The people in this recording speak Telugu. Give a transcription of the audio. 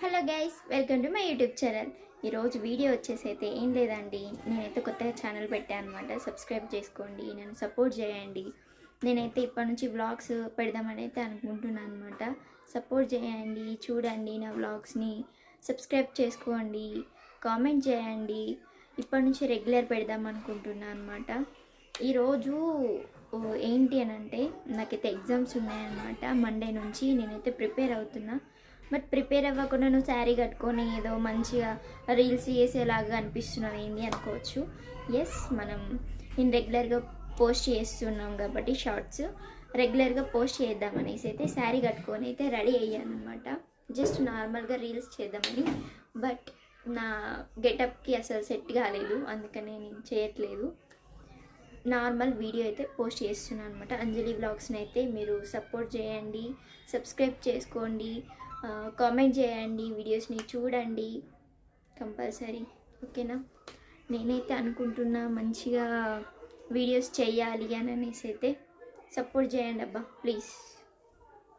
Hello guys, welcome to my YouTube channel. ఈరోజు వీడియో వచ్చేసి అయితే ఏం లేదండి, నేనైతే కొత్తగా ఛానల్ పెట్టాను అనమాట. సబ్స్క్రైబ్ చేసుకోండి, నన్ను సపోర్ట్ చేయండి. నేనైతే ఇప్పటి నుంచి వ్లాగ్స్ పెడదామని అయితే అనుకుంటున్నాను అనమాట. సపోర్ట్ చేయండి, చూడండి నా వ్లాగ్స్ని, సబ్స్క్రైబ్ చేసుకోండి, కామెంట్ చేయండి. ఇప్పటి నుంచి రెగ్యులర్ పెడదాం అనుకుంటున్నాను అనమాట. ఈరోజు ఏంటి అని అంటే నాకైతే ఎగ్జామ్స్ ఉన్నాయన్నమాట. మండే నుంచి నేనైతే ప్రిపేర్ అవుతున్నా. బట్ ప్రిపేర్ అవ్వకుండా నువ్వు శారీ కట్టుకొని ఏదో మంచిగా రీల్స్ చేసేలాగా అనిపిస్తున్నది ఏంటి అనుకోవచ్చు. నేను రెగ్యులర్గా పోస్ట్ చేస్తున్నాం కాబట్టి షార్ట్స్ రెగ్యులర్గా పోస్ట్ చేద్దామనేసి అయితే శారీ కట్టుకొని అయితే రెడీ అయ్యాను అనమాట. జస్ట్ నార్మల్గా రీల్స్ చేద్దామని. బట్ నా గెటప్కి అసలు సెట్ కాలేదు, అందుకనే నేను చేయట్లేదు. నార్మల్ వీడియో అయితే పోస్ట్ చేస్తున్నాను అనమాట. అంజలి వ్లాగ్స్ని అయితే మీరు సపోర్ట్ చేయండి, సబ్స్క్రైబ్ చేసుకోండి, కామెంట్ చేయండి, వీడియోస్ని చూడండి కంపల్సరీ. ఓకేనా? నేనైతే అనుకుంటున్నా మంచిగా వీడియోస్ చేయాలి అని అనేసి అయితే సపోర్ట్ చేయండి అబ్బా, ప్లీజ్.